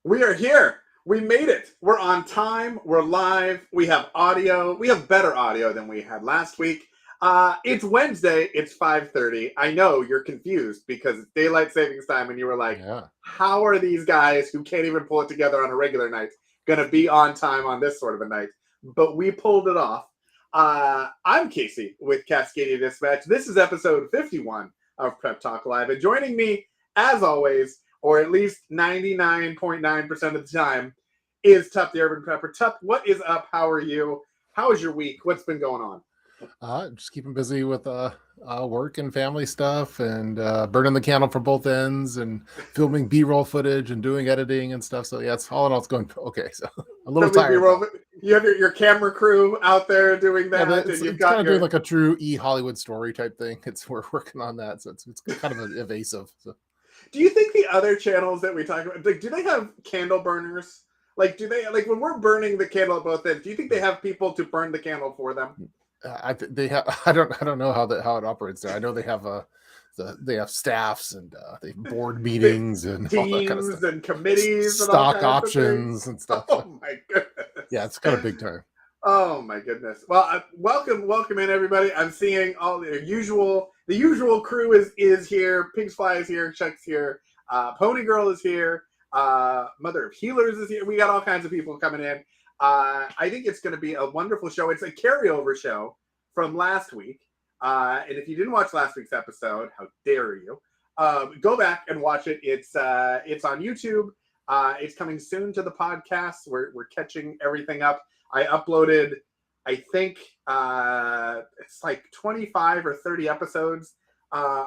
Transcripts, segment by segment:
We are here. We made it. We're on time. We're live. We have audio. We have better audio than we had last week. It's Wednesday. It's 5:30. I know you're confused because it's daylight savings time and you were like, Yeah. how are these guys who can't even pull it together on a regular night going to be on time on this sort of a night? But we pulled it off. I'm Casey with Cascadia Dispatch. This is episode 51 of Prep Talk Live. And joining me, as always, or at least 99.9% of the time, is Tup the Urban Prepper. Tup, what is up? How are you? How is your week? What's been going on? Just keeping busy with work and family stuff and burning the candle from both ends and filming B-roll footage and doing editing and stuff. So yeah, it's all in all, it's going okay. So a little tired. You have your camera crew out there doing that, yeah, and you've it's got kind of doing like a true Hollywood story type thing. We're working on that, so it's kind of evasive. So. Do you think the other channels that we talk about, like, do they have candle burners? Like, do they, like, when we're burning the candle at both ends, do you think they have people to burn the candle for them? They have. I don't know how it operates there. I know they have they have staffs and they have board meetings and teams all that kind of stuff. And committees, stock and all options and stuff. Oh my goodness! Yeah, it's kind of big time. Oh my goodness! Well, welcome in everybody. I'm seeing all the usual. The usual crew is here. Pigs Fly is here. Chuck's here. Pony Girl is here. Mother of Healers is here. We got all kinds of people coming in. I think it's going to be a wonderful show. It's a carryover show from last week. And if you didn't watch last week's episode, how dare you? Go back and watch it. It's on YouTube. It's coming soon to the podcast. We're catching everything up. I uploaded, I think it's like 25 or 30 episodes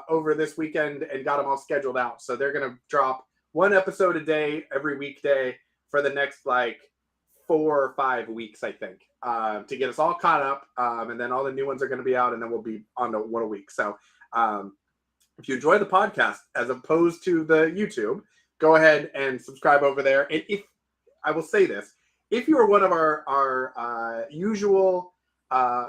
over this weekend and got them all scheduled out. So they're going to drop one episode a day every weekday for the next like 4 or 5 weeks, I think, to get us all caught up. And then all the new ones are going to be out, and then we'll be on to one a week. So if you enjoy the podcast as opposed to the YouTube, go ahead and subscribe over there. And if I will say this, if you are one of our usual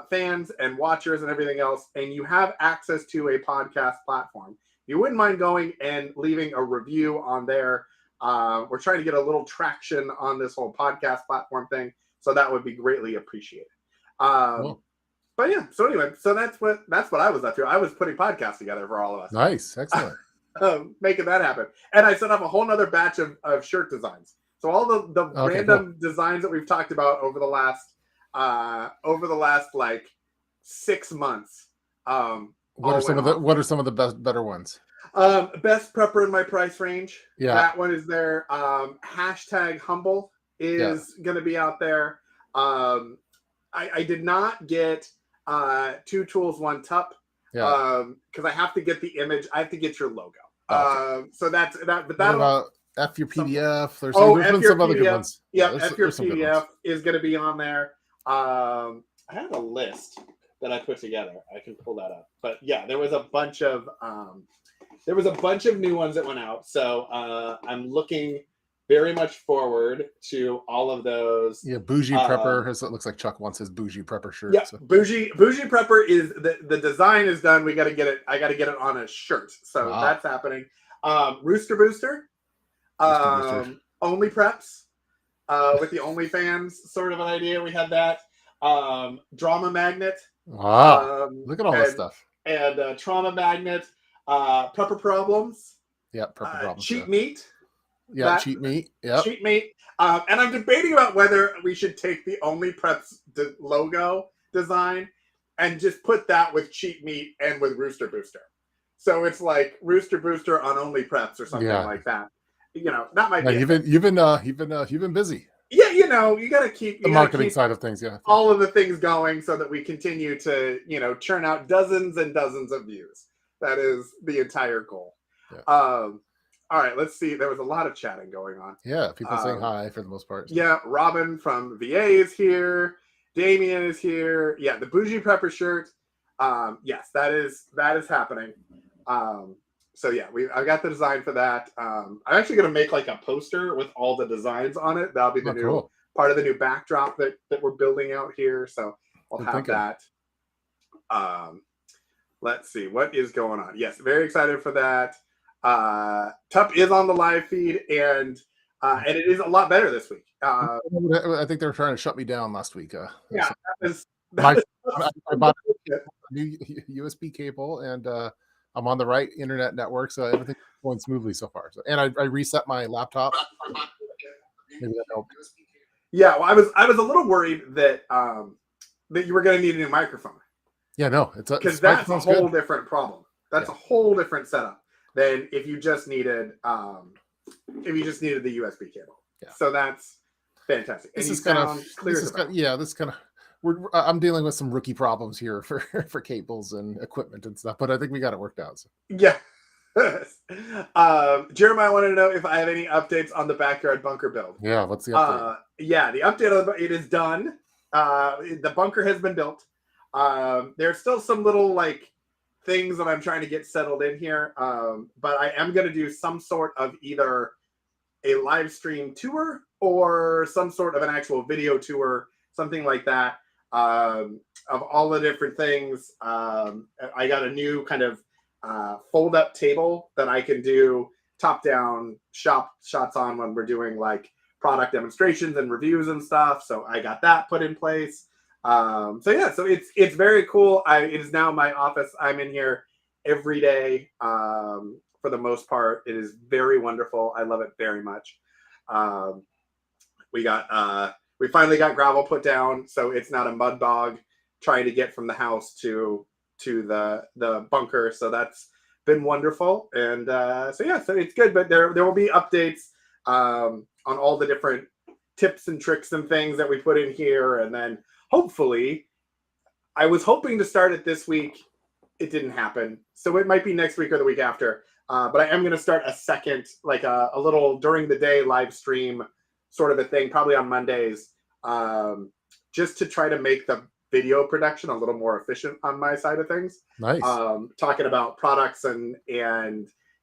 fans and watchers and everything else, and you have access to a podcast platform, you wouldn't mind going and leaving a review on there. We're trying to get a little traction on this whole podcast platform thing, so that would be greatly appreciated. Cool. But yeah, so anyway, so that's what I was up to. I was putting podcasts together for all of us. Nice, excellent. Making that happen. And I set up a whole nother batch of shirt designs. So all the random designs that we've talked about over the last like 6 months. What are some of the better ones? Best prepper in my price range. Yeah, that one is there. Hashtag humble is going to be out there. I did not get 2 tools, 1 tup. Yeah. Because I have to get the image. I have to get your logo. Okay. So that's that. But that about F your PDF. There's been some other good ones. Yeah, F your PDF is going to be on there. I have a list that I put together. I can pull that up. But yeah, there was a bunch of new ones that went out. So I'm looking very much forward to all of those. Yeah, Bougie Prepper. It looks like Chuck wants his Bougie Prepper shirt. Yeah, so. Bougie Prepper is the design is done. We got to get it. I got to get it on a shirt. So that's happening. Rooster Booster. Only Preps. With the OnlyFans sort of an idea. We had that. Drama Magnet. Wow. Look at all this stuff. And Trauma Magnet. Prepper Problems. Yeah, Prepper Problems. Cheap Meat. Yeah, cheap meat. Yeah, cheap meat. And I'm debating about whether we should take the Only Preps logo design and just put that with cheap meat and with Rooster Booster. So it's like Rooster Booster on Only Preps or something like that. You know, that might be. You've been busy. Yeah, you know, you got to keep the marketing side of things. Yeah, all of the things going so that we continue to churn out dozens and dozens of views. That is the entire goal. Yeah. All right, let's see. There was a lot of chatting going on. Yeah, people saying hi for the most part. Yeah, Robin from VA is here. Damien is here. Yeah, the Bougie Prepper shirt. Yes, that is happening. So yeah, I got the design for that. I'm actually going to make like a poster with all the designs on it. That'll be the new part of the new backdrop that we're building out here. So I'll have that. Let's see what is going on. Yes, very excited for that. Tup is on the live feed, and and it is a lot better this week. I think they were trying to shut me down last week. Yeah, So that was, I bought a new USB cable, and I'm on the right internet network, so everything's going smoothly so far. So, and I reset my laptop. Maybe that helped. Yeah, well, I was a little worried that that you were going to need a new microphone. Yeah, no, because that's a whole good. different problem. That's a whole different setup than if you just needed the USB cable. Yeah. So that's fantastic. And This you is kind sound of clear. this is kind of, yeah. This kind of I'm dealing with some rookie problems here for cables and equipment and stuff, but I think we got it worked out. So. Yeah. Jeremiah wanted to know if I have any updates on the backyard bunker build. Yeah, what's the update? Yeah, the update it is done. The bunker has been built. There's still some little like things that I'm trying to get settled in here, but I am going to do some sort of either a live stream tour or some sort of an actual video tour, something like that, of all the different things. I got a new kind of fold up table that I can do top down shots on when we're doing like product demonstrations and reviews and stuff. So I got that put in place. So it's very cool. It is now my office. I'm in here every day. For the most part, it is very wonderful. I love it very much. We finally got gravel put down, so it's not a mud bog trying to get from the house to the bunker. So that's been wonderful. And so it's good. But there will be updates on all the different tips and tricks and things that we put in here, and then hopefully, I was hoping to start it this week. It didn't happen, so it might be next week or the week after. But I am going to start a second, like a little during the day live stream sort of a thing, probably on Mondays, just to try to make the video production a little more efficient on my side of things. Nice. Talking about products and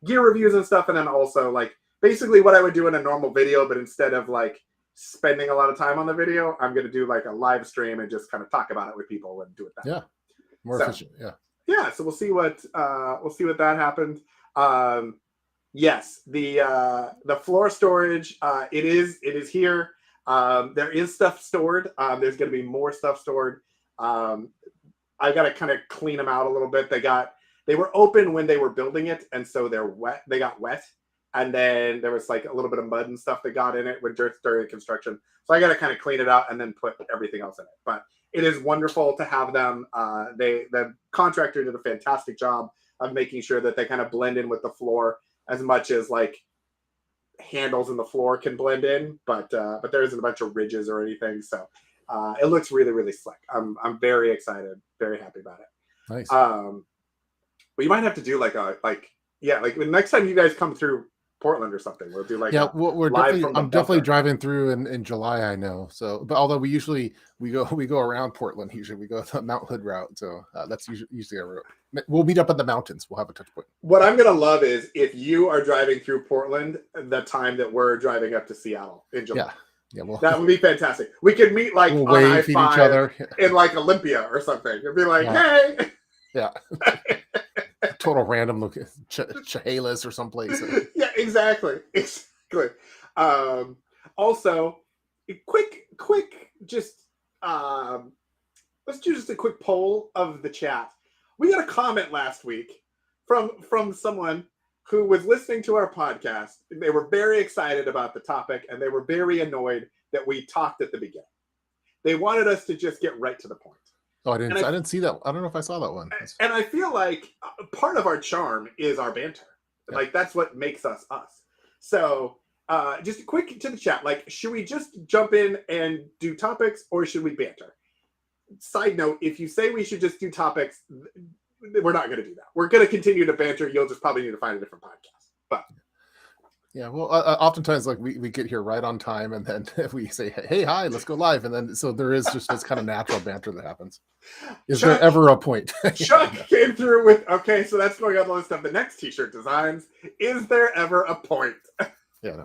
gear reviews and stuff, and then also like basically what I would do in a normal video, but instead of like spending a lot of time on the video, I'm going to do like a live stream and just kind of talk about it with people and do it that way. More efficient. Yeah, so we'll see what that happens. Yes, the floor storage, it is here. There is stuff stored. There's going to be more stuff stored. I got to kind of clean them out a little bit. They were open when they were building it, and so they're wet. They got wet, and then there was like a little bit of mud and stuff that got in it during construction. So I got to kind of clean it out and then put everything else in it. But it is wonderful to have them. The contractor did a fantastic job of making sure that they kind of blend in with the floor as much as like handles in the floor can blend in, but there isn't a bunch of ridges or anything. So it looks really, really slick. I'm very excited, very happy about it. Nice. Well, you might have to do like the next time you guys come through Portland or something, we'll do like I'm definitely driving through in July. I know. So, but although we go around Portland, usually we go the Mount Hood route. So that's usually our route. We'll meet up at the mountains. We'll have a touch point. What I'm gonna love is if you are driving through Portland the time that we're driving up to Seattle in July. Yeah, that would be fantastic. We could meet like we'll on wave each other in like Olympia or something. It'd be like, hey. Yeah. Total random look, Chehalis or someplace. Yeah, exactly. Also, quick, just let's do just a quick poll of the chat. We got a comment last week from someone who was listening to our podcast. They were very excited about the topic, and they were very annoyed that we talked at the beginning. They wanted us to just get right to the point. Oh, I didn't see that. I don't know if I saw that one. And I feel like part of our charm is our banter. Yeah. Like that's what makes us us. So just quick to the chat. Like, should we just jump in and do topics, or should we banter? Side note, if you say we should just do topics, we're not going to do that. We're going to continue to banter. You'll just probably need to find a different podcast. But yeah, well, oftentimes like we get here right on time, and then we say, hey, hi, let's go live, and then so there is just this kind of natural banter that happens. Is there ever a point? Chuck came through with, okay, so that's going on the list of the next t-shirt designs. Is there ever a point? Yeah.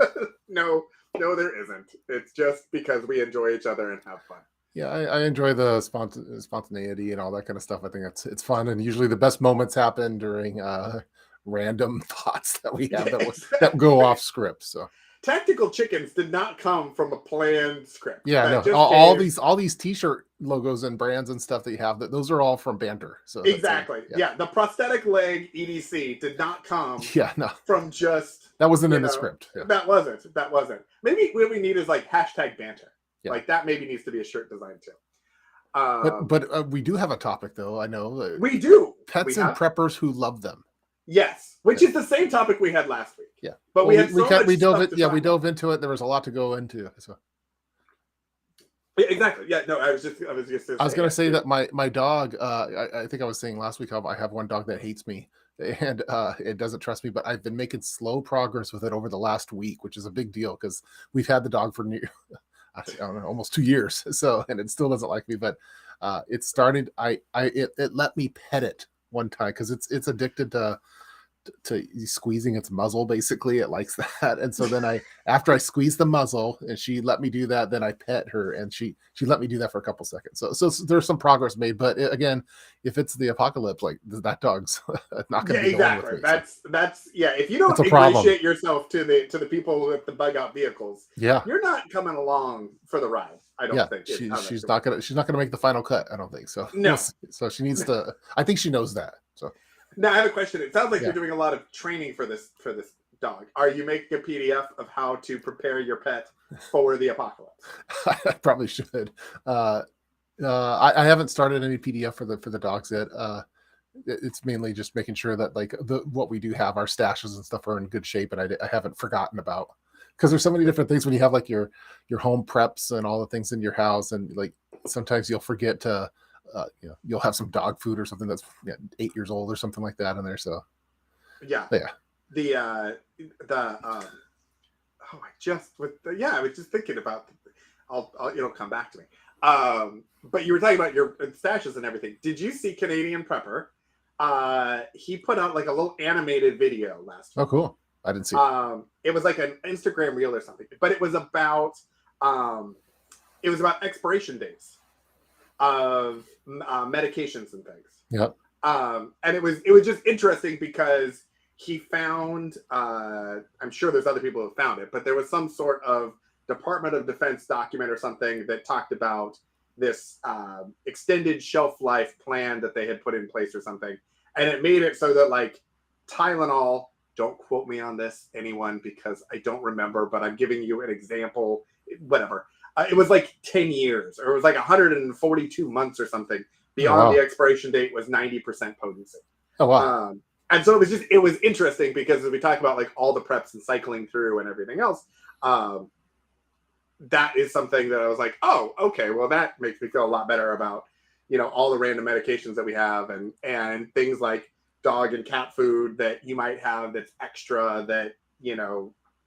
No, there isn't. It's just because we enjoy each other and have fun. Yeah, I enjoy the spontaneity and all that kind of stuff. I think it's fun, and usually the best moments happen during random thoughts that we have that go off script. So Tactical Chickens did not come from a planned script. Yeah, That no. just All these T-shirt logos and brands and stuff that you have, those are all from banter. So exactly. yeah. Yeah, the prosthetic leg EDC did not come Yeah, no. from just That wasn't in the script. Yeah. That wasn't. Maybe what we need is like hashtag banter. Yeah. Like that maybe needs to be a shirt design too. But we do have a topic though. I know we do. Pets and preppers who love them. Yes, which is the same topic we had last week. Yeah, but we dove into it. There was a lot to go into. So yeah, exactly. Yeah, no, I was going to say that my dog. I think I was saying last week I have one dog that hates me and it doesn't trust me. But I've been making slow progress with it over the last week, which is a big deal because we've had the dog for I don't know, almost 2 years. So and it still doesn't like me, but it started. It let me pet it one time because it's addicted to squeezing its muzzle. Basically it likes that, and so then after I squeezed the muzzle and she let me do that, then I pet her and she let me do that for a couple seconds. So there's some progress made, but again, if it's the apocalypse, like that dog's not going to be exactly the one with me, that's if you don't ingratiate problem. Yourself to the people with the bug out vehicles, you're not coming along for the ride. I don't think she's not gonna make the final cut. I don't think so. No, so she needs to. I think she knows that. So now I have a question. It sounds like you're doing a lot of training for this dog. Are you making a PDF of how to prepare your pet for the apocalypse? I probably should. I haven't started any PDF for the dogs yet. It's mainly just making sure that like what we do have, our stashes and stuff are in good shape, and I haven't forgotten about. Because there's so many different things when you have like your home preps and all the things in your house, and like sometimes you'll forget to, you'll have some dog food or something that's 8 years old or something like that in there. So I was just thinking about. It'll come back to me. But you were talking about your stashes and everything. Did you see Canadian Prepper? He put out like a little animated video last week. Oh, cool. I didn't see it. It was like an Instagram reel or something, but it was about expiration dates of medications and things. Yep. And it was just interesting because he found, I'm sure there's other people who found it, but there was some sort of Department of Defense document or something that talked about this extended shelf life plan that they had put in place or something. And it made it so that like Tylenol, don't quote me on this, anyone, because I don't remember, but I'm giving you an example, whatever. It was like 10 years, or it was like 142 months or something. Beyond the expiration date was 90% potency. Oh, wow. And so it was interesting because as we talk about like all the preps and cycling through and everything else, that is something that I was like, oh, okay, well, that makes me feel a lot better about, all the random medications that we have and things like dog and cat food that you might have that's extra that,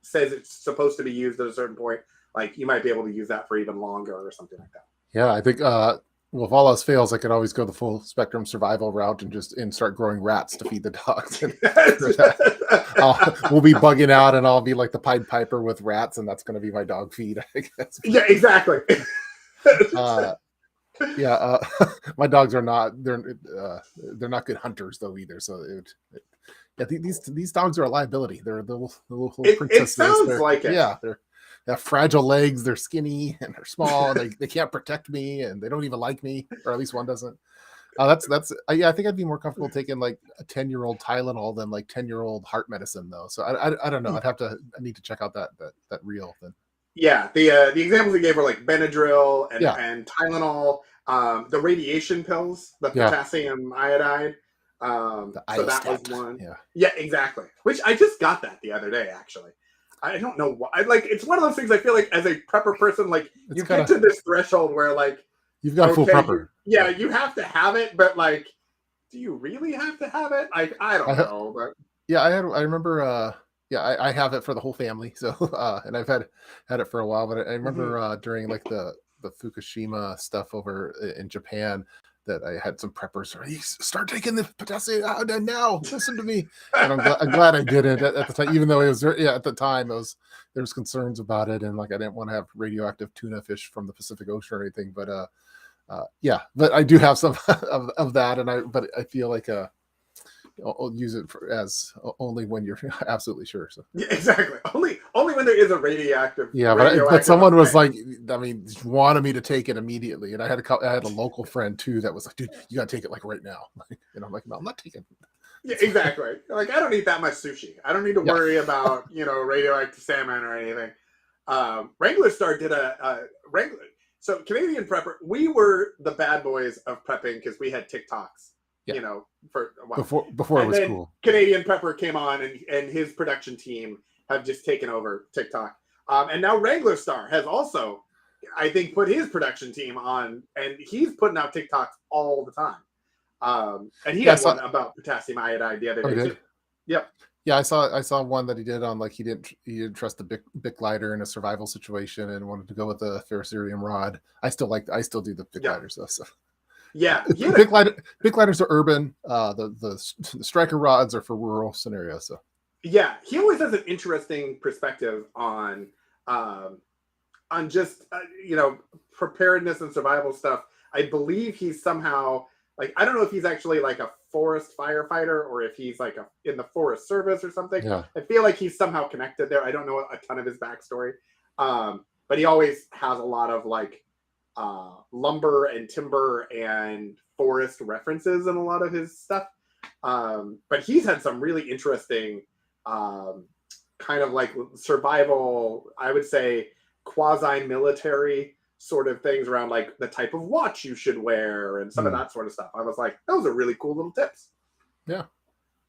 says it's supposed to be used at a certain point. Like you might be able to use that for even longer or something like that. Yeah, I think, well, if all else fails, I could always go the full spectrum survival route and start growing rats to feed the dogs. We'll be bugging out and I'll be like the Pied Piper with rats, and that's going to be my dog feed, I guess. Yeah, exactly. My dogs are not, they're not good hunters though either. So these dogs are a liability. They're the little princesses. It sounds like it. Yeah, they have fragile legs, they're skinny and they're small, and they can't protect me, and they don't even like me, or at least one doesn't. I think I'd be more comfortable taking like a 10-year-old Tylenol than like 10-year-old heart medicine though. So I don't know. I need to check out that reel then. Yeah, the examples he gave were like Benadryl and Tylenol, the radiation pills, the potassium iodide. So that was one. Yeah, exactly. Which I just got that the other day, actually. I don't know why. It's one of those things I feel like as a prepper person, like you get to this threshold where like you've got a full prepper. You have to have it, but like, do you really have to have it? I don't know. But I remember. I have it for the whole family. So and I've had it for a while. But I remember during like the Fukushima stuff over in Japan, that I had some preppers. Start taking the potassium iodine now. Listen to me. And I'm glad I did it at the time, even though it was at the time there was concerns about it, and like I didn't want to have radioactive tuna fish from the Pacific Ocean or anything. But but I do have some of that, and I feel like I'll use it as only when you're absolutely sure. So yeah, exactly. Only when there is a radioactive. Yeah, but someone was like, I mean, wanted me to take it immediately, and I had a local friend too that was like, dude, you gotta take it like right now. And I'm like, no, I'm not taking it. Yeah, exactly. Like, I don't eat that much sushi. I don't need to worry about radioactive salmon or anything. Regular Star did a regular. So Canadian Prepper, we were the bad boys of prepping because we had TikToks. For a while. Before it was cool. Canadian Prepper came on, and his production team have just taken over TikTok. And now Regular Star has also, I think, put his production team on, and he's putting out TikToks all the time. And he had one about potassium iodide the other day too. Yep. Yeah, I saw one that he did on, like, he didn't trust the Bic lighter in a survival situation and wanted to go with the ferrocerium rod. I still do the Bic lighter stuff. So. Yeah, Bic lighters are urban. The striker rods are for rural scenarios. So. Yeah, he always has an interesting perspective on just preparedness and survival stuff. I believe he's somehow, like, I don't know if he's actually like a forest firefighter or if he's like in the forest service or something. Yeah. I feel like he's somehow connected there. I don't know a ton of his backstory, but he always has a lot of like lumber and timber and forest references in a lot of his stuff. But he's had some really interesting kind of like survival, I would say, quasi-military sort of things around like the type of watch you should wear and some of that sort of stuff. I was like, those are really cool little tips. Yeah.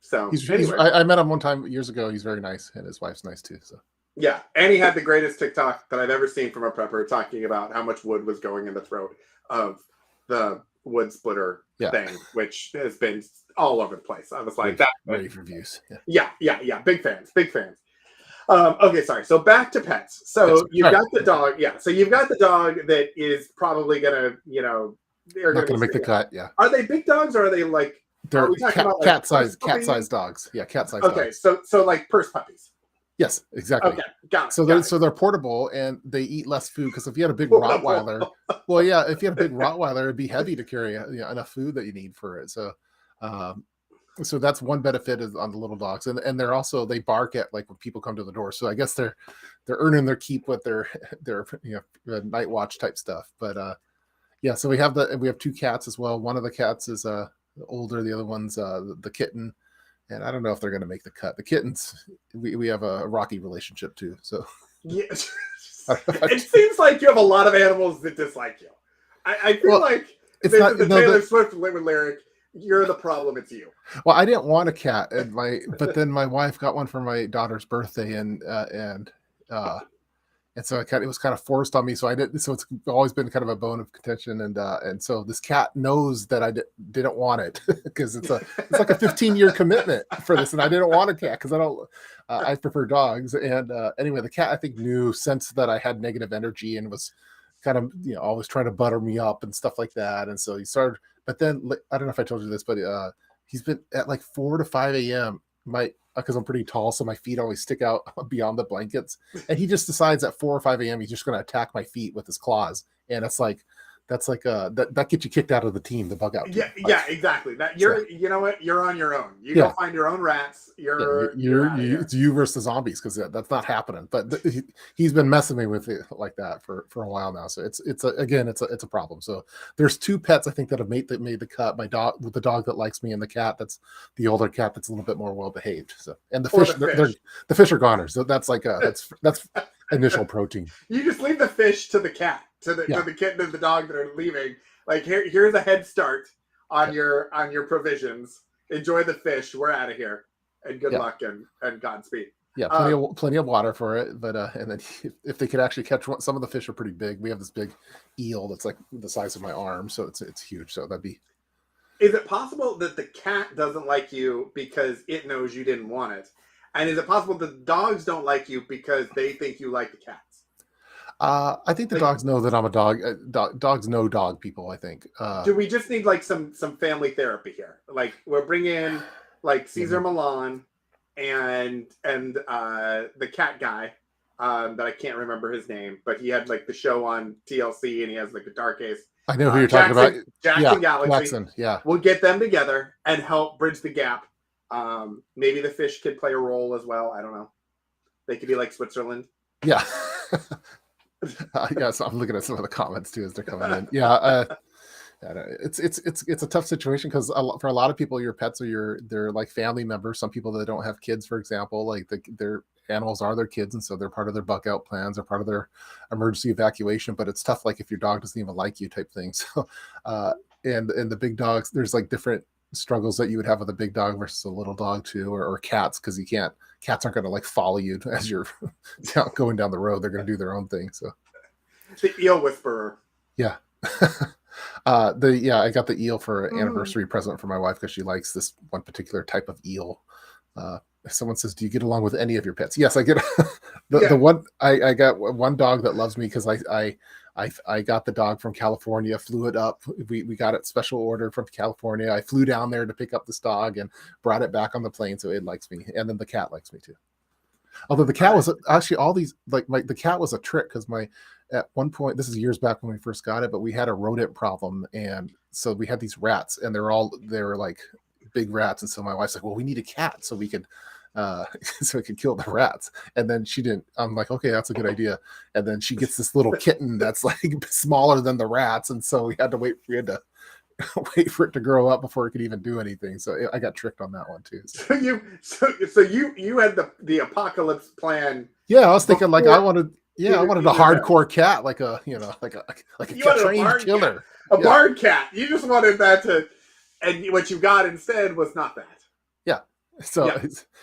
So anyway. I met him one time years ago. He's very nice, and his wife's nice too. So yeah, and he had the greatest TikTok that I've ever seen from a prepper talking about how much wood was going in the throat of the wood splitter thing, which has been all over the place. I was like, rave reviews. Yeah. Big fans. Okay, sorry. So back to pets. So you've got the dog. Yeah. So you've got the dog that is probably gonna, they're not gonna make the cut. Yeah. Are they big dogs or are they like? They're cat-sized dogs. Yeah, cat-sized. Okay, dogs. So like purse puppies. Yes, exactly. Okay, got it. So they're portable and they eat less food because if you had a big Rottweiler, if you had a big Rottweiler, it'd be heavy to carry enough food that you need for it. So, so that's one benefit is on the little dogs, and they're also, they bark at like when people come to the door. So I guess they're earning their keep with their night watch type stuff. But so we have two cats as well. One of the cats is older, the other one's the kitten. And I don't know if they're going to make the cut. The kittens, we have a rocky relationship too. So yeah, it seems like you have a lot of animals that dislike you. I feel like it's not the Taylor Swift lyric. You're the problem. It's you. Well, I didn't want a cat, but then my wife got one for my daughter's birthday, and so it was kind of forced on me. So I did. So it's always been kind of a bone of contention, and so this cat knows that I didn't want it because it's like a 15-year commitment for this, and I didn't want a cat because I prefer dogs. And anyway, the cat I think sensed that I had negative energy and was kind of always trying to butter me up and stuff like that. And so he started. But then I don't know if I told you this, but he's been at like 4 to 5 a.m. Because I'm pretty tall, so my feet always stick out beyond the blankets. And he just decides at 4 or 5 a.m. he's just going to attack my feet with his claws. And it's like, that gets you kicked out of the team, the bug out team. Yeah, exactly. That you know what? You're on your own. You go find your own rats. It's you versus the zombies because that's not happening. But he's been messing me with it like that for a while now. So it's a problem. So there's two pets I think that have made the cut. My dog, with the dog that likes me, and the cat that's the older cat that's a little bit more well behaved. So and the fish, the fish are goners. So that's like that's initial protein. You just leave the fish to the cat. To the kitten and the dog that are leaving. Like here's a head start on your provisions. Enjoy the fish. We're out of here. And good luck and Godspeed. Yeah, plenty of water for it. But and then if they could actually catch one, some of the fish are pretty big. We have this big eel that's like the size of my arm, so it's huge. So that'd be. Is it possible that the cat doesn't like you because it knows you didn't want it? And is it possible that dogs don't like you because they think you like the cats? I think the dogs know that I'm a dog. Dogs know dog people, I think. Do we just need like some family therapy here? Like we're bringing like Caesar Milan and the cat guy that I can't remember his name, but he had like the show on TLC and he has like the dark ace. I know who you're talking about. Jackson Galaxy. Jackson, yeah. We'll get them together and help bridge the gap. Maybe the fish could play a role as well. I don't know. They could be like Switzerland. Yeah. Yeah, so I'm looking at some of the comments too as they're coming in. Yeah, it's a tough situation because for a lot of people, your pets are they're like family members. Some people that don't have kids, for example, like their animals are their kids, and so they're part of their buck out plans or part of their emergency evacuation. But it's tough, like if your dog doesn't even like you, type thing. So, and the big dogs, there's like different struggles that you would have with a big dog versus a little dog too, or cats, because cats aren't going to like follow you as you're going down the road. They're going to do their own thing. So the eel whisperer. Yeah. I got the eel for an anniversary present for my wife because she likes this one particular type of eel. Someone says, "Do you get along with any of your pets?" Yes, I get the one. I got one dog that loves me because I got the dog from California, flew it up. We got it special order from California. I flew down there to pick up this dog and brought it back on the plane, so it likes me. And then the cat likes me too. Although the cat was actually all these the cat was a trick because at one point, this is years back when we first got it, but we had a rodent problem, and so we had these rats, and they were like big rats, and so my wife's like, "Well, we need a cat so we could so we could kill the rats." And then she didn't. I'm like, "Okay, that's a good idea." And then she gets this little kitten that's like smaller than the rats, and so we had to wait for it to grow up before it could even do anything. So I got tricked on that one too. So you had the apocalypse plan. Yeah, I was thinking like I wanted a hardcore cat, like a trained killer. Barn cat. You just wanted that and what you got instead was not that. Yeah. So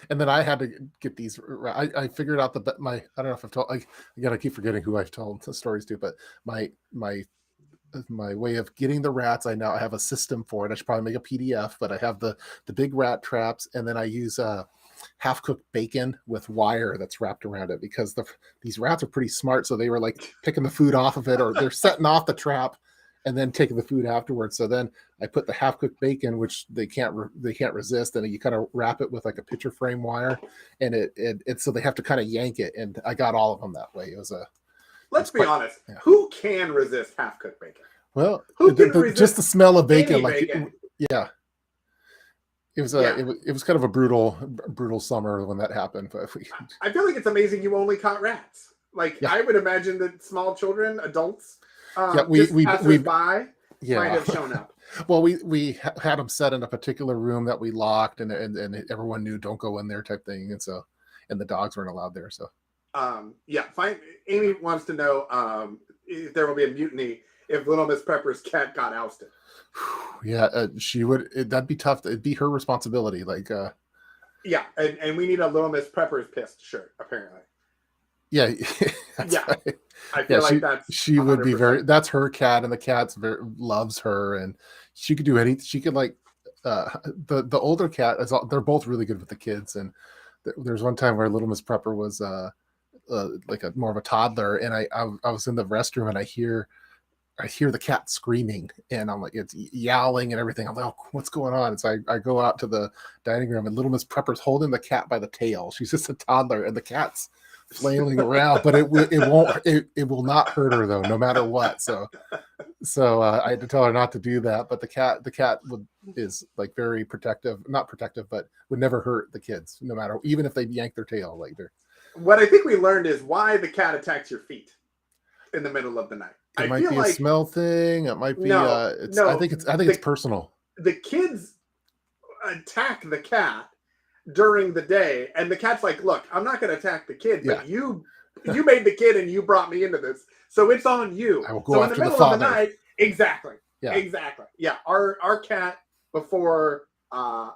and then I had to get these. I figured out I don't know if I've told. Again, I keep forgetting who I've told the stories to, but my way of getting the rats, I now have a system for it. I should probably make a PDF, but I have the big rat traps, and then I use half-cooked bacon with wire that's wrapped around it because these rats are pretty smart, so they were like picking the food off of it, or they're setting off the trap and then taking the food afterwards. So then I put the half-cooked bacon, which they can't resist, and you kind of wrap it with like a picture frame wire, and it so they have to kind of yank it, and I got all of them that way. It was a Let's be honest. Yeah. Who can resist half-cooked bacon? Well, just the smell of bacon, bacon? Yeah. It was it was kind of a brutal summer when that happened. But I feel like it's amazing you only caught rats. I would imagine that small children, adults, we might have shown up. Well, we had them set in a particular room that we locked, and everyone knew don't go in there type thing, and the dogs weren't allowed there. So. Amy wants to know if there will be a mutiny if Little Miss Prepper's cat got ousted. Yeah, she would. That'd be tough. It'd be her responsibility. And we need a Little Miss Prepper's pissed shirt, apparently. Yeah, right. I feel like she 100%. Would be that's her cat, and the cat loves her, and she could do anything. She could the older cat they're both really good with the kids, and there's one time where Little Miss Prepper was more of a toddler, and I was in the restroom, and I hear the cat screaming, and I'm like, it's yowling and everything. I'm like, oh, what's going on? And so I go out to the dining room, and Little Miss Prepper's holding the cat by the tail. She's just a toddler, and the cat's flailing around, but it will not hurt her though, no matter what. So I had to tell her not to do that. But the cat is like very protective, not protective, but would never hurt the kids, no matter, even if they yank their tail later. What I think we learned is why the cat attacks your feet in the middle of the night. It might be a smell thing. It might be. I think it's personal. The kids attack the cat during the day, and the cat's like, "Look, I'm not going to attack the kid, but you made the kid, and you brought me into this, so it's on you." I will go after the father. Of the night, exactly. Yeah. Our cat before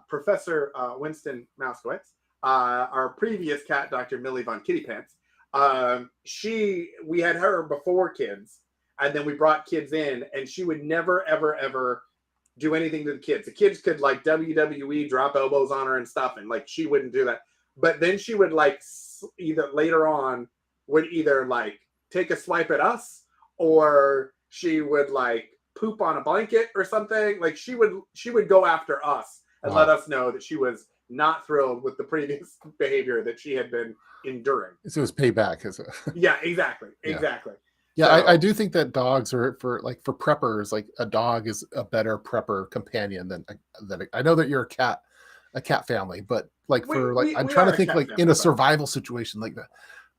Professor Winston Mouskowitz, our previous cat, Dr. Millie Von Kitty Pants. We had her before kids, and then we brought kids in, and she would never, ever, ever do anything to the kids. The kids could WWE drop elbows on her and stuff, and she wouldn't do that. But then she would either later on would either take a swipe at us, or she would poop on a blanket or something. She would go after us and let us know that she was not thrilled with the previous behavior that she had been enduring. So it was payback. Yeah, exactly. Yeah, so, I do think that dogs are for preppers. A dog is a better prepper companion than I know that you're a cat family, but I'm trying to think in a survival situation like that.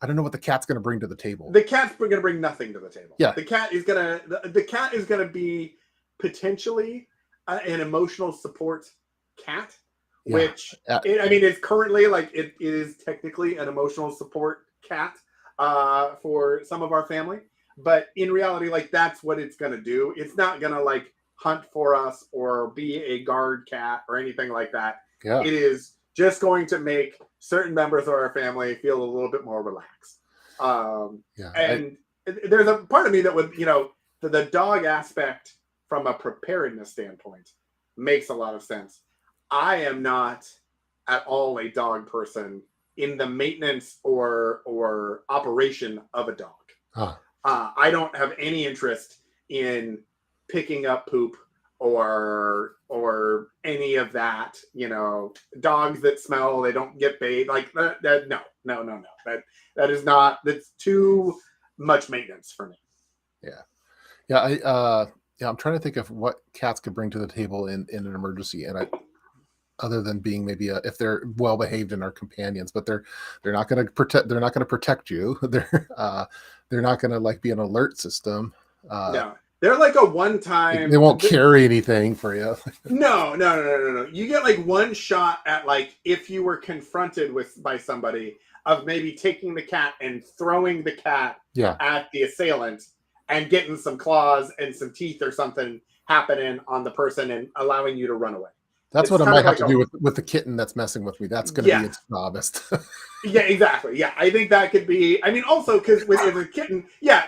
I don't know what the cat's going to bring to the table. The cat's going to bring nothing to the table. Yeah. The cat is going to be potentially an emotional support cat, which it's currently like it is technically an emotional support cat for some of our family, but in reality, like that's what it's going to do. It's not going to like hunt for us or be a guard cat or anything like that. Yeah. It is just going to make certain members of our family feel a little bit more relaxed. And there's a part of me that would, the dog aspect from a preparedness standpoint makes a lot of sense. I am not at all a dog person in the maintenance or operation of a dog. I don't have any interest in picking up poop or any of that. Dogs that smell, they don't get bathed, like that. No. That is not. That's too much maintenance for me. I'm trying to think of what cats could bring to the table in an emergency, and other than being maybe if they're well behaved and are companions, but they're not going to protect. They're not going to protect you. They're not going to like be an alert system. No, they're like a one-time. They won't carry anything for you. No. You get like one shot at like if you were confronted by somebody of maybe taking the cat and throwing the cat at the assailant and getting some claws and some teeth or something happening on the person and allowing you to run away. That's what I might have to do with the kitten that's messing with me. That's going to be its novice. Yeah, exactly. Yeah, I think that could be. I mean, also because with a kitten,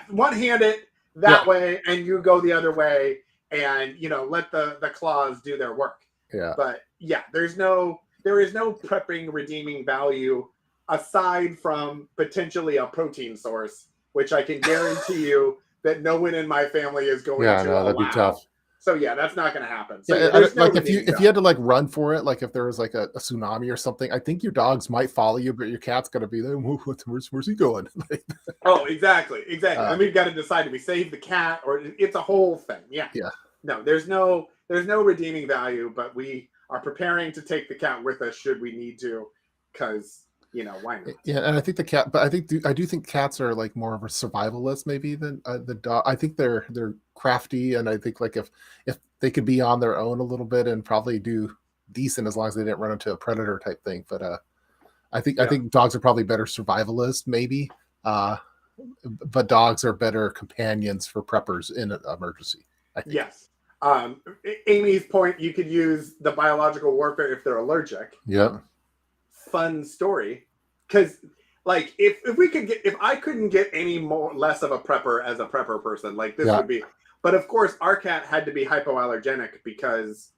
one-handed that way, and you go the other way, and let the claws do their work. Yeah. But there is no prepping redeeming value aside from potentially a protein source, which I can guarantee you that no one in my family is going to allow. That'd be tough. So that's not going to happen. So like if you had to like run for it, like if there was like a tsunami or something, I think your dogs might follow you, but your cat's going to be there. Where's he going? Oh, exactly. And we've got to decide, do we save the cat or it's a whole thing? Yeah. No, there's no redeeming value, but we are preparing to take the cat with us should we need to, because why not? Yeah, and I think I do think cats are like more of a survivalist maybe than the dog. I think they're crafty, and I think like if they could be on their own a little bit and probably do decent as long as they didn't run into a predator type thing. But I think dogs are probably better survivalists maybe, but dogs are better companions for preppers in an emergency, I think. Yes. Amy's point, you could use the biological warfare if they're allergic. Yeah. Fun story, because like if I couldn't get any less of a prepper as a prepper person, like this would be. But of course, our cat had to be hypoallergenic because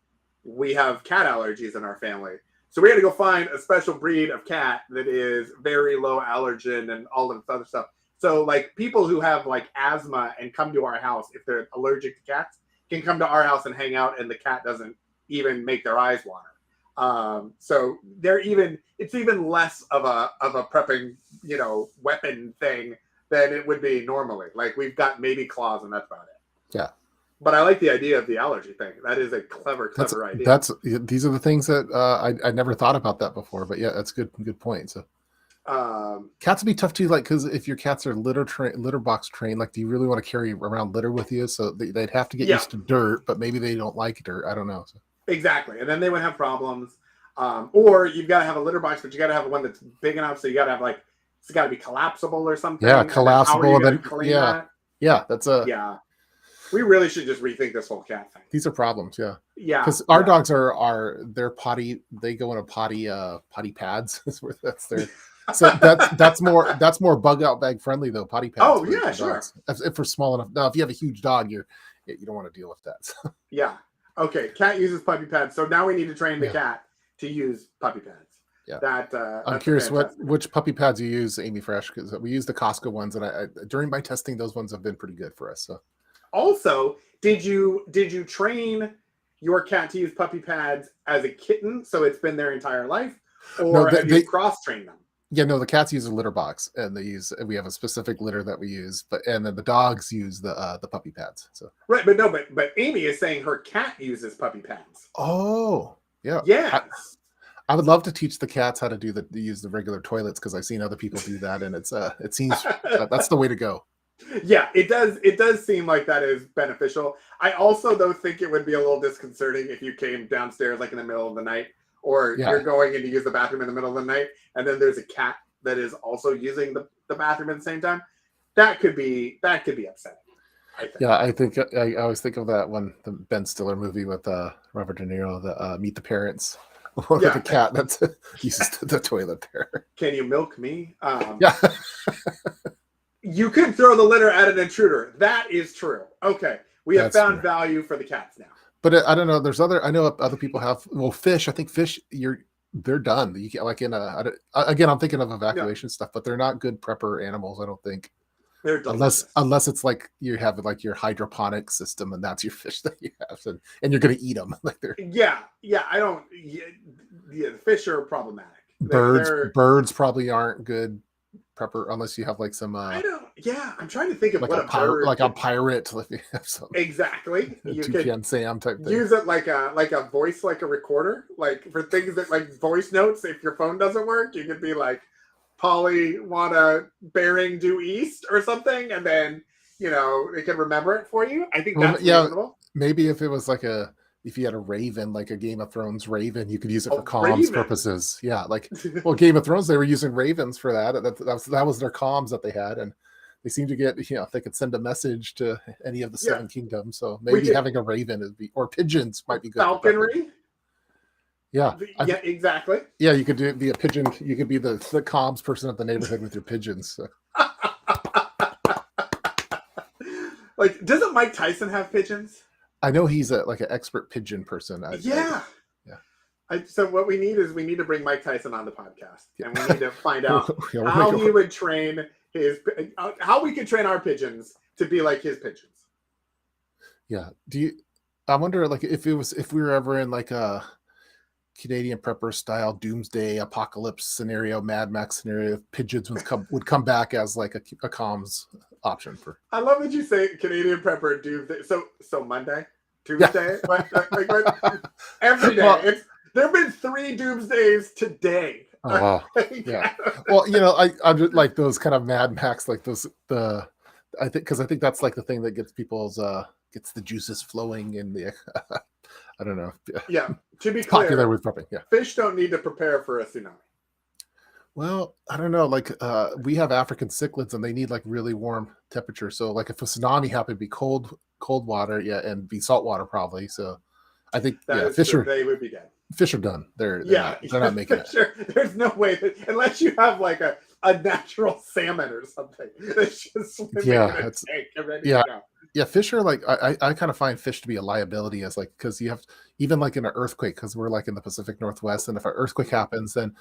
we have cat allergies in our family. So we had to go find a special breed of cat that is very low allergen and all of this other stuff. So like people who have like asthma and come to our house, if they're allergic to cats, can come to our house and hang out, and the cat doesn't even make their eyes water. So it's even less of a prepping, weapon thing than it would be normally. Like we've got maybe claws and that's about it. Yeah. But I like the idea of the allergy thing. That is a clever idea. These are the things that I never thought about that before, but that's good point. So cats would be tough too, like, because if your cats are litter box trained, like, do you really want to carry around litter with you? So they'd have to get used to dirt, but maybe they don't like dirt. I don't know. So. Exactly. And then they would have problems. Or you've got to have a litter box, but you got to have one that's big enough. So you got to have like, it's got to be collapsible or something. Yeah, collapsible. Yeah. We really should just rethink this whole cat thing. These are problems. Yeah. Yeah. Because our dogs they're potty. They go in a potty pads. That's their. So that's more bug out bag friendly though. Potty pads. Oh yeah, sure. If we're small enough. Now, if you have a huge dog, you don't want to deal with that. So. Yeah. Okay. Cat uses puppy pads. So now we need to train the cat to use puppy pads. Yeah. I'm curious which puppy pads you use, Amy Fresh, because we use the Costco ones, and I during my testing, those ones have been pretty good for us. So. Also, did you train your cat to use puppy pads as a kitten, so it's been their entire life, or have you cross-trained them? Yeah, no, the cats use a litter box, and we have a specific litter that we use, and then the dogs use the puppy pads. So right, but Amy is saying her cat uses puppy pads. Oh, yeah. Yes. I would love to teach the cats how to use the regular toilets because I've seen other people do that, and it seems that's the way to go. Yeah, it does. It does seem like that is beneficial. I also though think it would be a little disconcerting if you came downstairs like in the middle of the night, or Yeah. you're going in to use the bathroom in the middle of the night, and then there's a cat that is also using the bathroom at the same time. That could be upsetting. I think. Yeah, I think I always think of that one, the Ben Stiller movie with Robert De Niro, the Meet the Parents, one with the cat that uses the toilet there. Can you milk me? Yeah. You could throw the litter at an intruder. That is true. Okay, we have found true. value for the cats now. But I don't know. I know other people have. Well, fish. I think fish. They're done. You get like again. I'm thinking of evacuation stuff, but they're not good prepper animals. I don't think. They're delicious. Unless it's like you have like your hydroponic system, and that's your fish that you have, and you're gonna eat them. Like they're I don't. The fish are problematic. Birds probably aren't good prepper unless you have like some I don't. Yeah, I'm trying to think of like what a pirate, like a pirate. If you have some, exactly. You could Sam type thing. Use it like a voice, like a recorder, like for things that like voice notes. If your phone doesn't work, you could be like, "Polly, wanna bearing due east" or something, and then it can remember it for you. I think that's reasonable. Maybe if it was like if you had a raven, like a Game of Thrones raven, you could use it for comms purposes. Yeah, like Game of Thrones, they were using ravens for that. That was their comms that they had, and they seem to get they could send a message to any of the seven kingdoms. So maybe having a raven or pigeons might be good. Falconry. Yeah. Exactly. Yeah, you could be a pigeon. You could be the comms person of the neighborhood with your pigeons. So. Like, doesn't Mike Tyson have pigeons? I know he's like an expert pigeon person. So what we need to bring Mike Tyson on the podcast, and we need to find out how he would train how we could train our pigeons to be like his pigeons. Yeah. I wonder like if we were ever in like a Canadian prepper style doomsday apocalypse scenario, Mad Max scenario, if pigeons would come back as like a comms option for. I love that you say Canadian prepper doomsday. So Monday, Tuesday, every day. Well, there have been 3 doomsdays today. Oh wow! Yeah. Well, I like those kind of Mad Max, like those I think that's like the thing that gets gets the juices flowing in the. I don't know. Yeah, to be clear, popular with prepping. Yeah, fish don't need to prepare for a tsunami. Well, I don't know. Like we have African cichlids, and they need like really warm temperature. So, like if a tsunami happened, to be cold water, and be salt water probably. So, I think fish they would be dead. Fish are done. They're not making it. There's no way that unless you have like a natural salmon or something that's just swimming in a tank and ready to go. Yeah, fish are like I kind of find fish to be a liability as like because you have even like in an earthquake because we're like in the Pacific Northwest, and if an earthquake happens, then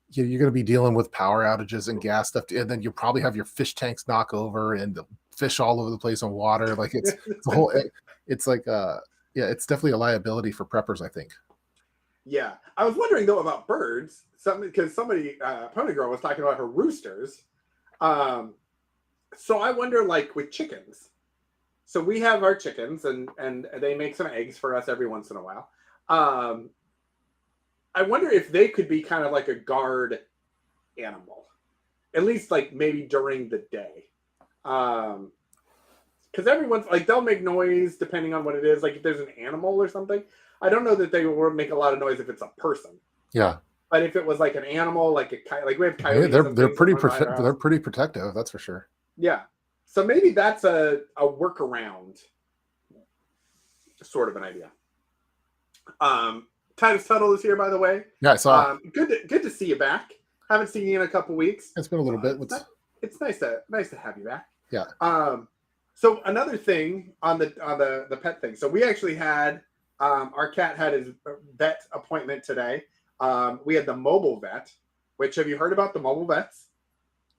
you're going to be dealing with power outages and gas stuff, and then you probably have your fish tanks knock over and fish all over the place on water. Like it's a whole. It's like it's definitely a liability for preppers, I think. Yeah, I was wondering though about birds, because somebody Pony Girl was talking about her roosters. So I wonder, like with chickens. So we have our chickens, and they make some eggs for us every once in a while. I wonder if they could be kind of like a guard animal, at least like maybe during the day. Because everyone's like they'll make noise depending on what it is. Like if there's an animal or something, I don't know that they will make a lot of noise if it's a person. Yeah. But if it was like an animal, like like we have coyotes, they're pretty protective. That's for sure. Yeah. So maybe that's a workaround, sort of an idea. Titus Tuttle is here, by the way. Yeah, I saw. Good to see you back. Haven't seen you in a couple weeks. It's been a little bit. It's nice to have you back. Yeah. So another thing on the pet thing. So we actually had our cat had his vet appointment today. We had the mobile vet. Which have you heard about the mobile vets?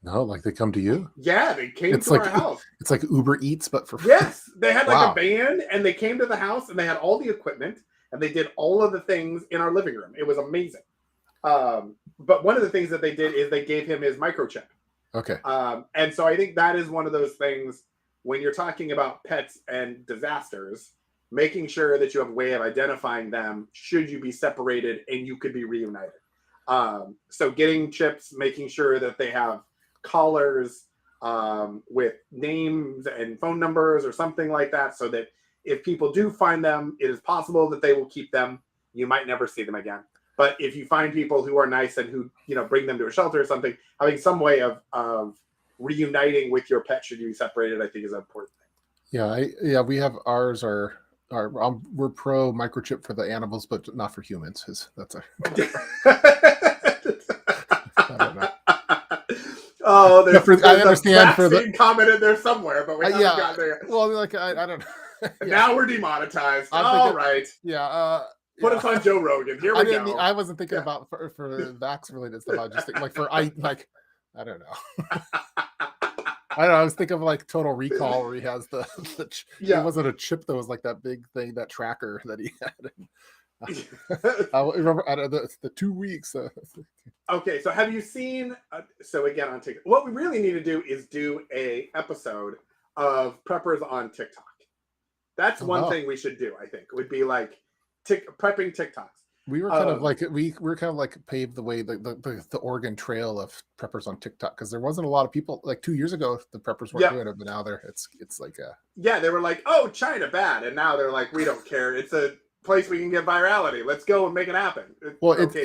No, like they come to you? Yeah, they came to our house. It's like Uber Eats, but for free. Yes, they had like a van, and they came to the house, and they had all the equipment, and they did all of the things in our living room. It was amazing. But one of the things that they did is they gave him his microchip. Okay. And so I think that is one of those things when you're talking about pets and disasters, making sure that you have a way of identifying them should you be separated and you could be reunited. So getting chips, making sure that they have collars with names and phone numbers or something like that, so that if people do find them, it is possible that they will keep them. You might never see them again. But if you find people who are nice and who, bring them to a shelter or something, having some way of reuniting with your pet should you be separated, I think is an important thing. Yeah, we have ours are we're pro microchip for the animals, but not for humans. That's our. I don't know. Oh, there's I understand for the comment in there somewhere, but we haven't gotten there. Well, like I don't know. Now we're demonetized. All right. Yeah. Put us on Joe Rogan. Here we go. I wasn't thinking about for vax related stuff. I was just thinking I don't know. I don't know. I was thinking of like Total Recall where he has the it wasn't a chip that was like that big thing, that tracker that he had. I remember the 2 weeks. Okay, so have you seen? So again on TikTok, what we really need to do is do a episode of preppers on TikTok. That's one thing we should do. I think would be like prepping TikToks. We were kind of like paved the way, the Oregon Trail of preppers on TikTok, because there wasn't a lot of people like 2 years ago. The preppers weren't doing it, but now it's like they were like, oh, China bad, and now they're like, we don't care. It's a place we can get virality. Let's go and make it happen. Well, it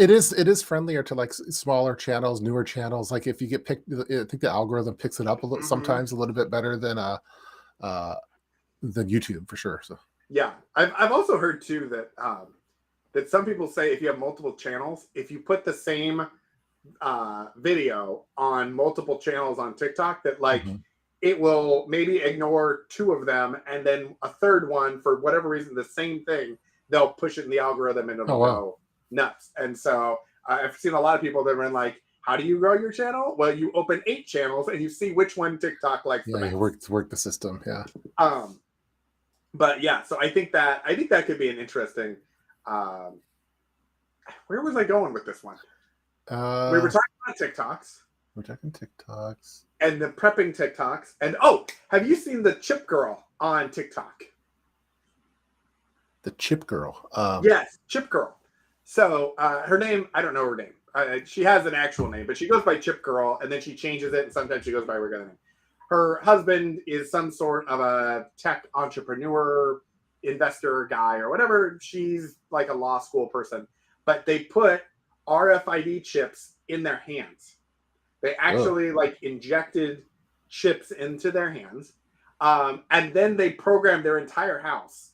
is friendlier to like smaller channels, newer channels. Like if you get picked, I think the algorithm picks it up sometimes a little bit better than YouTube for sure. So yeah, I've also heard too that some people say if you have multiple channels, if you put the same video on multiple channels on TikTok, that like it will maybe ignore two of them, and then a third one, for whatever reason, the same thing, they'll push it in the algorithm and it'll go nuts. And so I've seen a lot of people that are like, how do you grow your channel? Well, you open 8 channels and you see which one TikTok likes the best. You work the system. Yeah. But yeah, so I think that could be an interesting. Where was I going with this one? We were talking about TikToks. We're talking TikToks. And the prepping TikToks. And have you seen the Chip Girl on TikTok? The Chip Girl. Yes, Chip Girl. So her name, I don't know her name. She has an actual name, but she goes by Chip Girl, and then she changes it, and sometimes she goes by her regular name. Her husband is some sort of a tech entrepreneur, investor guy, or whatever. She's like a law school person. But they put RFID chips in their hands. They actually injected chips into their hands. And then they programmed their entire house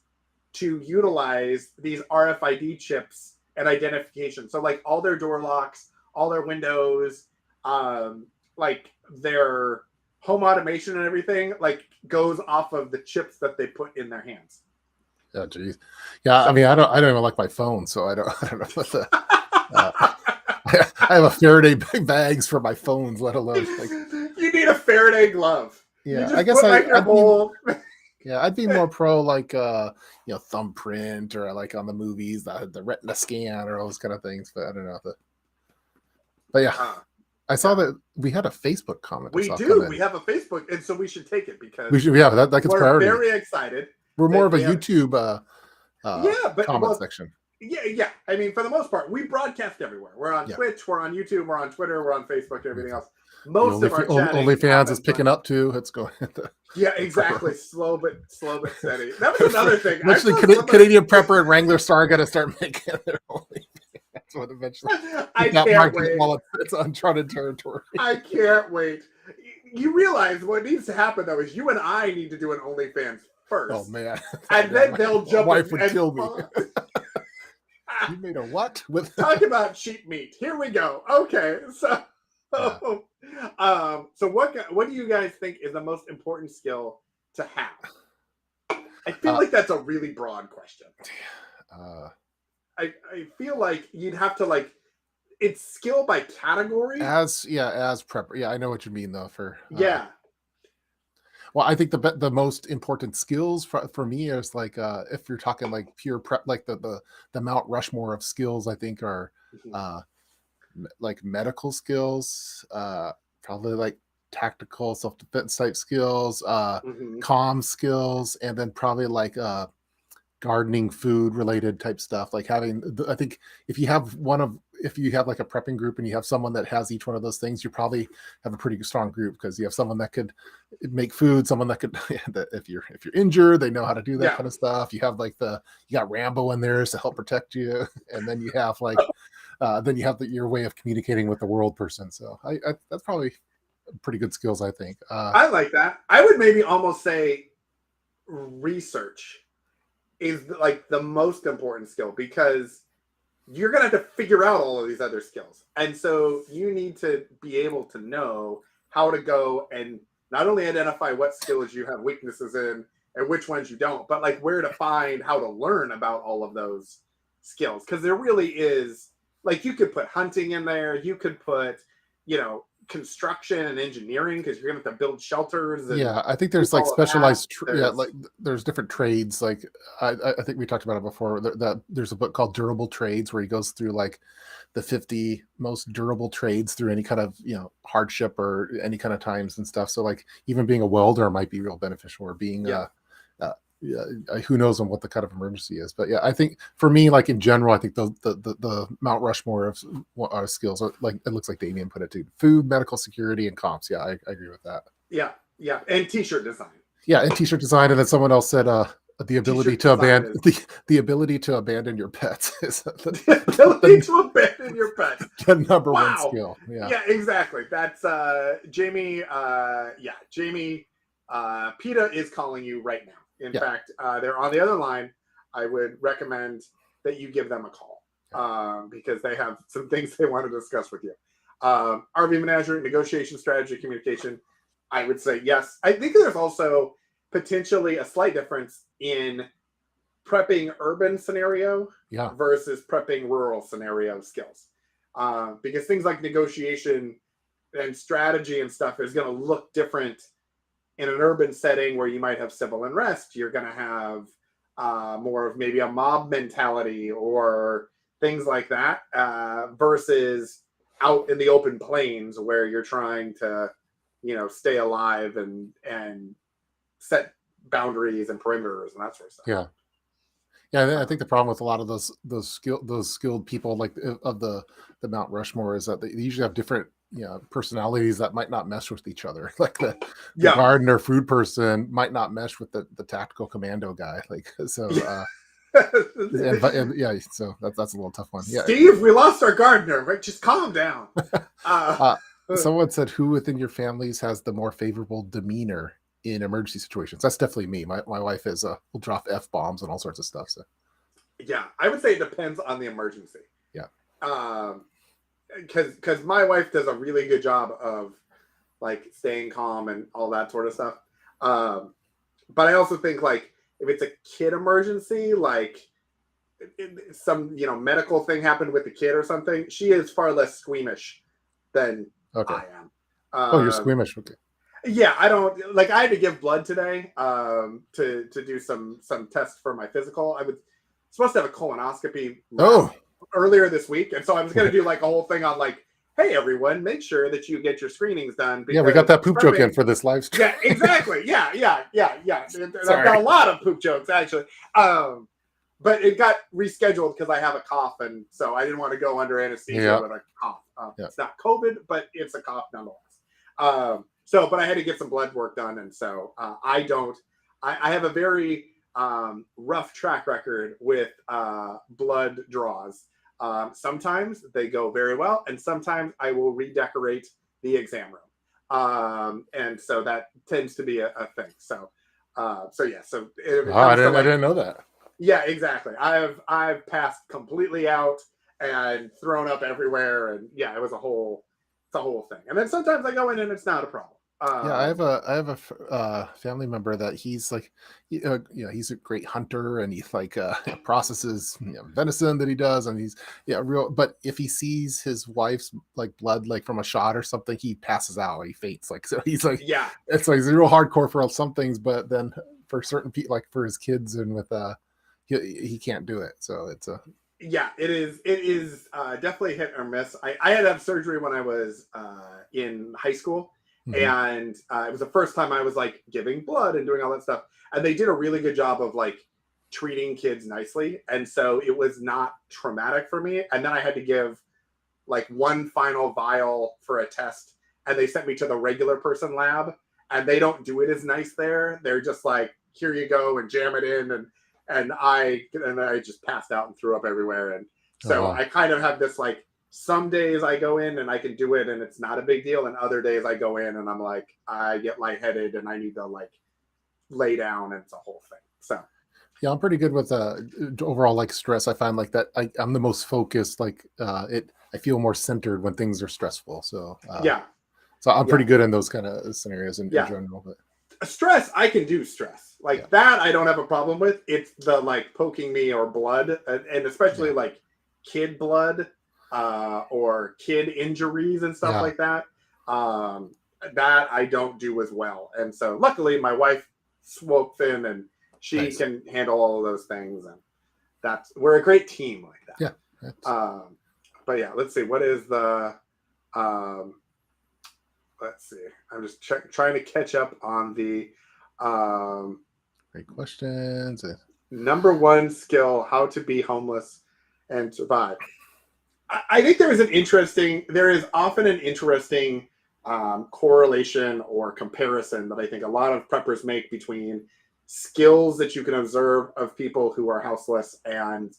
to utilize these RFID chips and identification. So like all their door locks, all their windows, like their home automation and everything goes off of the chips that they put in their hands. Oh, geez. Yeah, I mean, I don't even like my phone, so I don't know what the. I have a Faraday bags for my phones, let alone you need a Faraday glove. Yeah, I guess I'd be more pro thumbprint, or like on the movies, the retina scan, or all those kind of things. But I don't know. But yeah, I saw that we had a Facebook comment. We do. We have a Facebook, and so we should take it because we should. Yeah, that gets priority. We're very excited. We're more of a YouTube comment section. Yeah. I mean, for the most part, we broadcast everywhere. We're on Twitch, we're on YouTube, we're on Twitter, we're on Facebook, and everything else. Most of our OnlyFans is picking up too. It's going. Yeah, exactly. Slow but steady. That was another thing. Eventually, Canadian Prepper and Wrangler Star got to start making their OnlyFans. That's what eventually. I can't wait. While it's uncharted territory. I can't wait. You realize what needs to happen though is you and I need to do an OnlyFans first. Oh man! And then they'll jump. My wife would kill me. You made a what? Talk about cheap meat. Here we go. Okay, so what do you guys think is the most important skill to have? I feel like that's a really broad question. I feel like you'd have to it's skill by category. As prepper. Yeah, I know what you mean though. Well, I think the most important skills for me is if you're talking pure prep, the Mount Rushmore of skills, I think are medical skills, probably tactical self-defense type skills, comm skills, and then probably gardening, food related type stuff. I think if you have if you have like a prepping group and you have someone that has each one of those things, you probably have a pretty strong group, because you have someone that could make food, someone that could that if you're injured, they know how to do that kind of stuff. You have like you got Rambo in there to help protect you, and then you have like your way of communicating with the world person. So I that's probably pretty good skills, I think. I like that. I would maybe almost say research is like the most important skill, because you're going to have to figure out all of these other skills. And so you need to be able to know how to go and not only identify what skills you have weaknesses in and which ones you don't, but like where to find how to learn about all of those skills. Because there really is, like, you could put hunting in there, you could put, construction and engineering, because you're going to have to build shelters. And I think there's like specialized like there's different trades. Like I think we talked about it before, that there's a book called Durable Trades, where he goes through like the 50 most durable trades through any kind of hardship or any kind of times and stuff. So like even being a welder might be real beneficial, or being who knows on what the kind of emergency is. But I think for me, like in general, I think the Mount Rushmore of skills are, like, it looks like Damien put it too: food, medical security, and comps. I agree with that. And t-shirt design. And t-shirt design. And then someone else said the ability to abandon the ability to abandon your pets is the ability to abandon your pets. The number one skill. Yeah, exactly. That's Jamie. Jamie. PETA is calling you right now. In fact, they're on the other line. I would recommend that you give them a call, because they have some things they want to discuss with you. RV menagerie, negotiation, strategy, communication. I would say yes. I think there's also potentially a slight difference in prepping urban scenario versus prepping rural scenario skills. Because things like negotiation and strategy and stuff is going to look different in an urban setting, where you might have civil unrest. You're going to have more of maybe a mob mentality or things like that, versus out in the open plains, where you're trying to, stay alive and set boundaries and perimeters and that sort of stuff. I think the problem with a lot of those skilled people, like of the Mount Rushmore, is that they usually have different personalities that might not mesh with each other. Like the gardener food person might not mesh with the tactical commando guy. Like so. So that's a little tough one. Steve, we lost our gardener. Right, just calm down. Someone said, who within your families has the more favorable demeanor in emergency situations? That's definitely me. My wife is will drop F-bombs and all sorts of stuff. So I would say it depends on the emergency. Because my wife does a really good job of like staying calm and all that sort of stuff. But I also think, like, if it's a kid emergency, like some medical thing happened with the kid or something, she is far less squeamish than I am. You're squeamish. Okay. I don't like. I had to give blood today to do some tests for my physical. I was supposed to have a colonoscopy earlier this week, and so I was going to do like a whole thing on like, hey everyone, make sure that you get your screenings done. We got that poop joke in for this live stream. Yeah, exactly. Yeah. I've got a lot of poop jokes actually. But it got rescheduled because I have a cough, and so I didn't want to go under anesthesia with a cough. It's not COVID, but it's a cough nonetheless. But I had to get some blood work done, and so I have a very rough track record with blood draws. Sometimes they go very well, and sometimes I will redecorate the exam room. And so that tends to be a thing. I didn't know that. Yeah, exactly. I've passed completely out and thrown up everywhere, and it's a whole thing. And then sometimes I go in and it's not a problem. I have a family member that he's like, he's a great hunter, and he like processes venison that he does, and he's real. But if he sees his wife's like blood like from a shot or something, he passes out. He faints. Like, so he's like, it's like, he's real hardcore for some things, but then for certain people, like for his kids and with he can't do it. So it's a it is definitely hit or miss. I had to have surgery when I was in high school. Mm-hmm. And it was the first time I was like giving blood and doing all that stuff. And they did a really good job of like treating kids nicely. And so it was not traumatic for me. And then I had to give like one final vial for a test, and they sent me to the regular person lab, and they don't do it as nice there. They're just like, here you go, and jam it in, and I just passed out and threw up everywhere. And so I kind of have this like, some days I go in and I can do it and it's not a big deal, and other days I go in and I'm like, I get lightheaded and I need to like lay down, and it's a whole thing. So yeah, I'm pretty good with overall like stress. I find like that I'm the most focused. Like I feel more centered when things are stressful. So so I'm pretty good in those kind of scenarios in general. But stress, I can do stress like that. I don't have a problem with. It's the like poking me or blood, and especially like kid blood or kid injuries and stuff like that. That I don't do as well. And so luckily my wife swooped in and she can handle all of those things, and we're a great team like that. But yeah, let's see, what is the let's see, I'm just trying to catch up on the great questions. Number one skill, how to be homeless and survive. I think there is often an interesting correlation or comparison that I think a lot of preppers make between skills that you can observe of people who are houseless and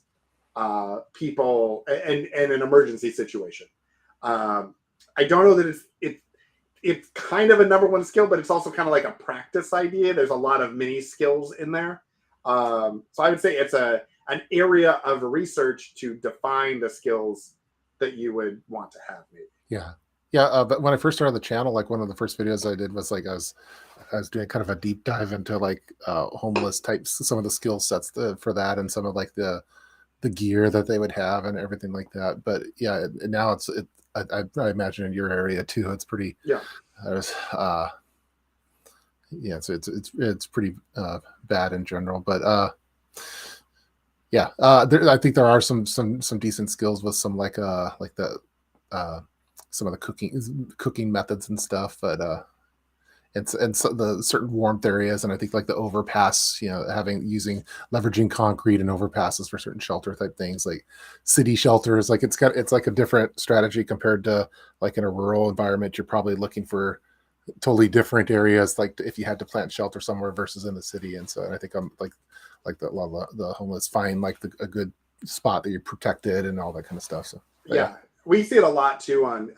people and an emergency situation. I don't know that it's kind of a number one skill, but it's also kind of like a practice idea. There's a lot of mini skills in there. So I would say it's an area of research to define the skills that you would want to have, maybe. But when I first started the channel, like one of the first videos I did was like I was doing kind of a deep dive into like homeless types, some of the skill sets for that, and some of like the gear that they would have and everything like that. But now I imagine in your area too, it's pretty it's pretty bad in general. But I think there are some decent skills with some like the some of the cooking methods and stuff, but and so the certain warmth areas, and I think like the overpass, leveraging concrete and overpasses for certain shelter type things, like city shelters. Like it's like a different strategy compared to like in a rural environment. You're probably looking for totally different areas, like if you had to plant shelter somewhere versus in the city. And so I think I'm like the homeless find like a good spot that you're protected and all that kind of stuff. So we see it a lot too on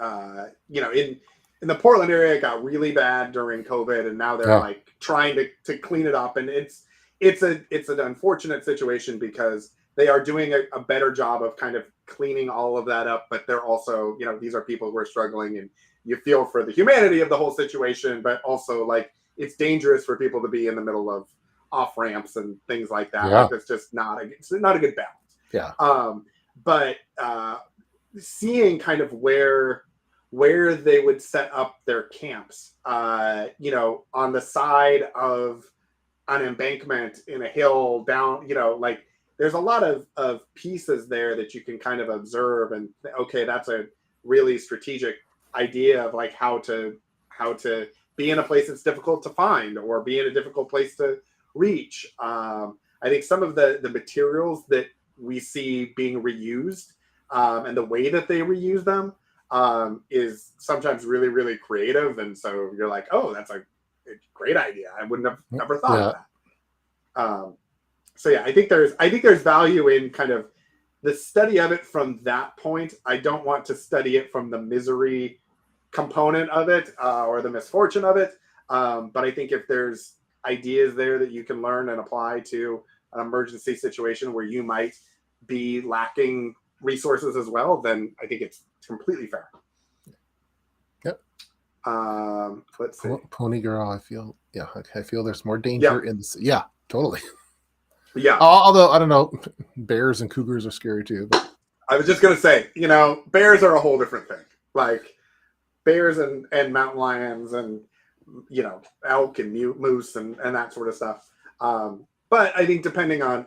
in the Portland area. It got really bad during COVID, and now they're like trying to clean it up, and it's an unfortunate situation because they are doing a better job of kind of cleaning all of that up, but they're also, these are people who are struggling, and you feel for the humanity of the whole situation, but also like it's dangerous for people to be in the middle of off ramps and things like that. Like, that's just not a good balance. But seeing kind of where they would set up their camps, on the side of an embankment in a hill down, like there's a lot of pieces there that you can kind of observe, and okay, that's a really strategic idea of like how to be in a place that's difficult to find or be in a difficult place to reach. I think some of the materials that we see being reused and the way that they reuse them is sometimes really, really creative. And so you're like, oh, that's a great idea. I wouldn't have ever thought of that. So I think there's value in kind of the study of it from that point. I don't want to study it from the misery component of it or the misfortune of it. But I think if there's ideas there that you can learn and apply to an emergency situation where you might be lacking resources as well, then I think it's completely fair. Let's see. Pony girl, I feel there's more danger in this. Yeah, totally. Although I don't know, bears and cougars are scary too. But I was just gonna say, bears are a whole different thing. Like bears and mountain lions and elk and moose and that sort of stuff. But I think depending on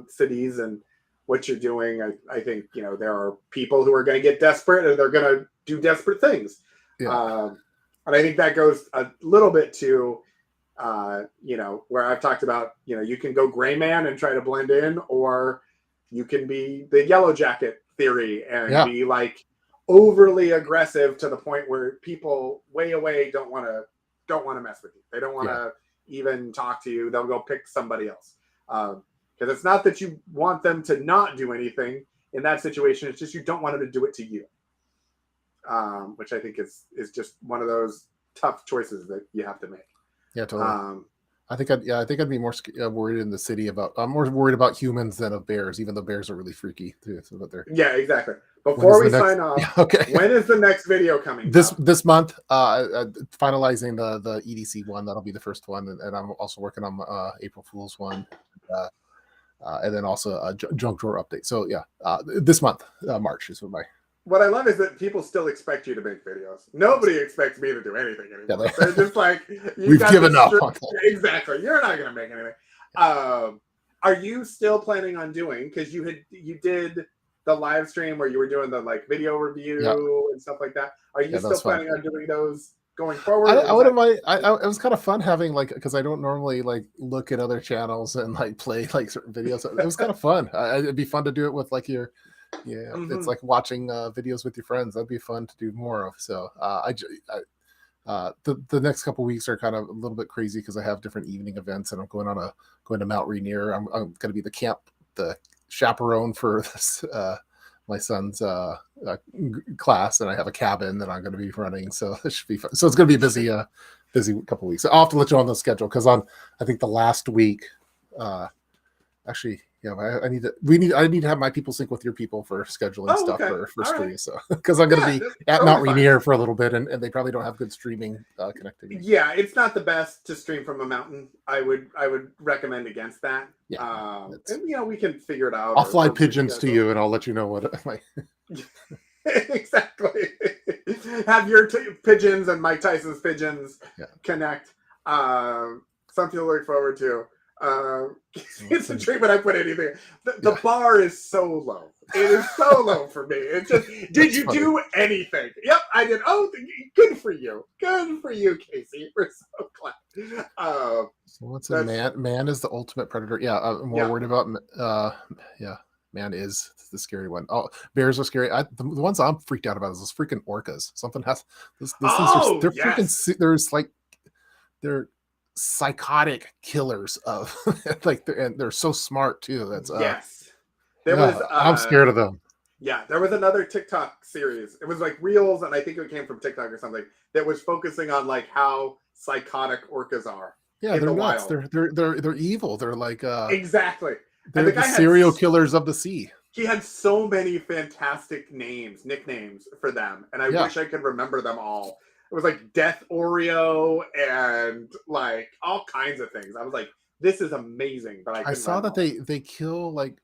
cities and what you're doing, I think there are people who are going to get desperate and they're going to do desperate things. And I think that goes a little bit to where I've talked about, you can go gray man and try to blend in, or you can be the yellow jacket theory and be like overly aggressive to the point where people way away don't want to mess with you. They don't want to even talk to you. They'll go pick somebody else. Because it's not that you want them to not do anything in that situation. It's just you don't want them to do it to you. Which I think is just one of those tough choices that you have to make. Yeah, totally. I think I'd be more worried in the city I'm more worried about humans than of bears, even though bears are really freaky too. So that they're exactly. Before we sign off, okay. When is the next video coming? This month, finalizing the EDC one. That'll be the first one, and I'm also working on April Fool's one, and then also a junk drawer update. So yeah, this month, March is What I love is that people still expect you to make videos. Nobody expects me to do anything anymore. Yeah, they're just like, we've given up. Exactly. You're not going to make anything. Are you still planning on doing, because you did the live stream where you were doing the like video review and stuff like that. Are you still planning on doing those going forward? I wouldn't mind. It was kind of fun having because I don't normally like look at other channels and like play like certain videos. It was kind of fun. It'd be fun to do it with like your. Yeah, it's like watching videos with your friends. That'd be fun to do more of. So the next couple of weeks are kind of a little bit crazy because I have different evening events, and I'm going to Mount Rainier. I'm going to be the chaperone for this, my son's class, and I have a cabin that I'm going to be running. So it should be fun. So it's going to be a busy couple of weeks. I'll have to let you on the schedule because I think the last week, actually. Yeah, I need to have my people sync with your people for scheduling stuff for stream. Right. So because I'm going to be at Mount Rainier for a little bit, and they probably don't have good streaming connectivity. Yeah, it's not the best to stream from a mountain. I would recommend against that. Yeah, and we can figure it out. I'll fly pigeons to you, and I'll let you know what my exactly. Have your pigeons and Mike Tyson's pigeons connect. Something to look forward to. It's a treatment I put anything. The bar is so low. It is so low for me. It's just, did you do anything? Yep, I did. Oh, good for you. Good for you, Casey. We're so glad. So what's a man is the ultimate predator. Yeah, I'm more worried about. Man is the scary one. Oh, bears are scary. The ones I'm freaked out about is those freaking orcas. Something has they're freaking. There's like they're psychotic killers of and they're so smart too. That's I'm scared of them. Yeah, there was another TikTok series. It was like Reels, and I think it came from TikTok or something that was focusing on like how psychotic orcas are. Yeah, they're nuts. They're evil. They're like exactly. They're the serial killers of the sea. He had so many fantastic nicknames for them, and I wish I could remember them all. It was like Death Oreo and like all kinds of things. I was like, this is amazing. But I saw that they kill like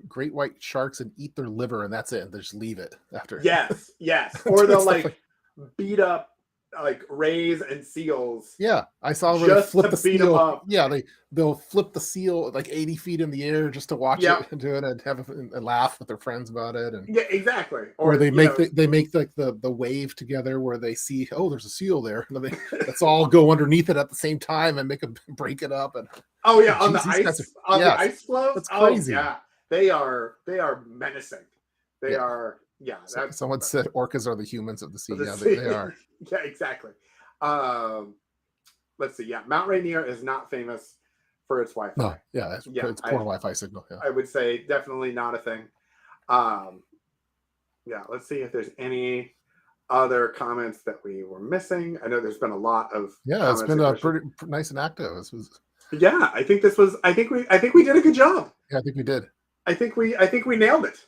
great white sharks and eat their liver, and that's it. They just leave it after. Yes. Or they'll like beat up like rays and seals. Yeah, I saw them just flip the seal up. Yeah, they'll flip the seal like 80 feet in the air just to watch it and do it and have a laugh with their friends about it. And yeah, exactly. Or they make like the wave together where they see there's a seal there. Let's all go underneath it at the same time and break it up. And on the ice the ice floe. That's crazy. Yeah, they are menacing. They are. Yeah, someone said orcas are the humans of the sea. They are. Yeah, exactly. Let's see. Yeah, Mount Rainier is not famous for its Wi-Fi. No, it's poor Wi-Fi signal. Yeah, I would say definitely not a thing. Let's see if there's any other comments that we were missing. I know there's been a lot of. Yeah, it's been pretty nice and active. This was. Yeah, I think this was. I think we did a good job. Yeah, I think we did. I think we nailed it.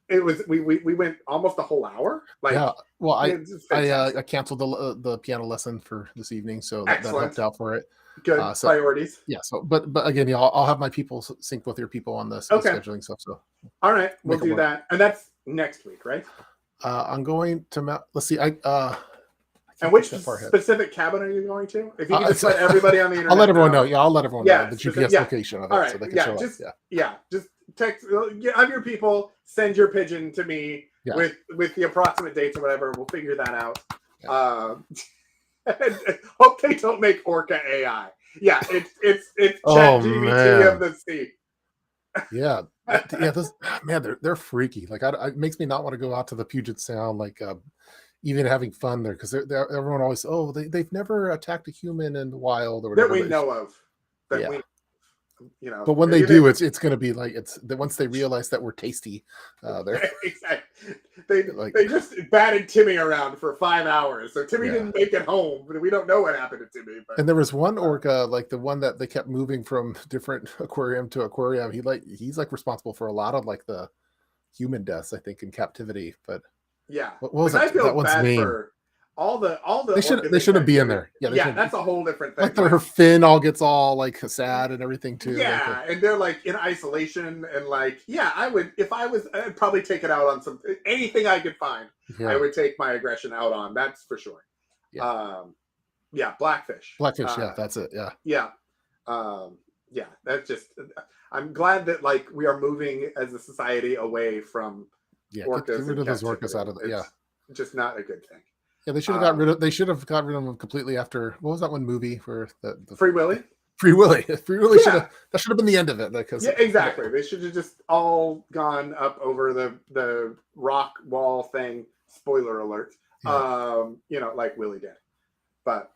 It was we went almost a whole hour. Well, I canceled the piano lesson for this evening, so that helped out for it. Good priorities. Yeah. So, but again, I'll have my people sync with your people on the scheduling stuff. So, all right, we'll do that, and that's next week, right? I'm going to let's see. And which specific cabin are you going to? If you can just let everybody on the internet. I'll let everyone know. Yeah, I'll let everyone know the GPS location of it, so they can show up. Just text. Have your people send your pigeon to me with the approximate dates or whatever. We'll figure that out. Hope they don't make Orca AI. Yeah, it's ChatGPT of the sea. Yeah, Those, man, they're freaky. Like, it makes me not want to go out to the Puget Sound. Like, even having fun there, because everyone always, oh, they've never attacked a human in the wild or That whatever. we But know of. That yeah, we, but when they even do, it's going to be like it's that once they realize that we're tasty, they're exactly. They like, they just batted Timmy around for 5 hours, so Timmy yeah. didn't make it home. But we don't know what happened to Timmy. But And there was one orca, like the one that they kept moving from different aquarium to aquarium. He's like responsible for a lot of like the human deaths, I think, in captivity. But yeah, what was like I feel that one's bad name? for all the They orcas in shouldn't be in captivity. there. Yeah, they Yeah, should. that's a whole different thing. Like her fin all gets all like sad and everything too. Like Yeah, and they're like in isolation and like, yeah, I would if I was, I'd probably take it out on anything I could find. I yeah, would take my aggression out on. That's for sure. yeah, Yeah, blackfish. blackfish. Yeah, that's it. Yeah, Yeah, yeah. That's just. I'm glad that like we are moving as a society away from yeah. orcas Get rid and of those captivity. orcas out of the. Yeah, It's just not a good thing. yeah. They should have got rid of. They should have got rid of them completely after. What was that one movie for the Free Willy? Free Willy? Free Willy should Yeah. have. That should have been the end of it. Because Yeah, exactly. They should have just all gone up over the rock wall thing. Spoiler alert. Yeah. Like Willie did. But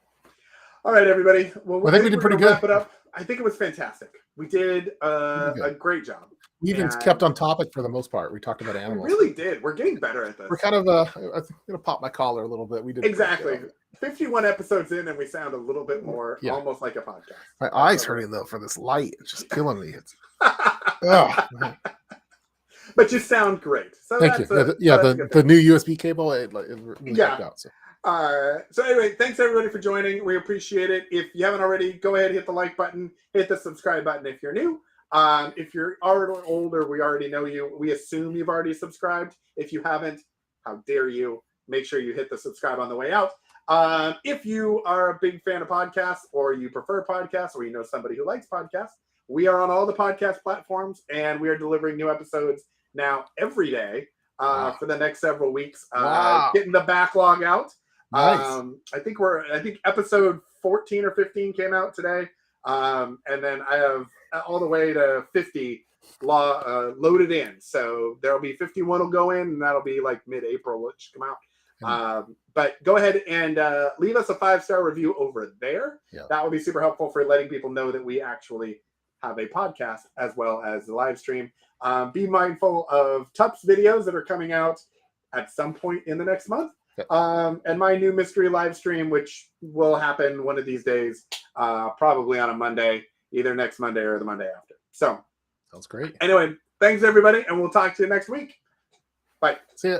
all right, everybody. Well, I think we did we're pretty gonna good. wrap it up. I think it was fantastic. We did a great job. We even kept on topic for the most part. We talked about animals. We really did. We're getting better at this. We're kind of I'm gonna pop my collar a little bit. We did exactly 51 episodes in, and we sound a little bit more almost like a podcast. My eyes hurting though for this light. It's just killing me. It's but you sound great. So thank you. The new USB cable it really helped out. So anyway, thanks everybody for joining. We appreciate it. If you haven't already, go ahead, hit the like button, hit the subscribe button if you're new. If you're already older, we already know you. We assume you've already subscribed. If you haven't, how dare you? Make sure you hit the subscribe on the way out. If you are a big fan of podcasts, or you prefer podcasts, or you know somebody who likes podcasts, we are on all the podcast platforms, and we are delivering new episodes now every day for the next several weeks. Getting the backlog out. Nice. I think episode 14 or 15 came out today. And then I have all the way to 50 loaded in. So there'll be 51 will go in, and that'll be like mid-April, which come out. But go ahead and leave us a 5-star review over there. Yeah. That would be super helpful for letting people know that we actually have a podcast as well as the live stream. Be mindful of Tup's videos that are coming out at some point in the next month. And my new mystery live stream, which will happen one of these days, probably on a Monday, either next Monday or the Monday after. So, sounds great. Anyway, thanks everybody, and we'll talk to you next week. Bye. See ya.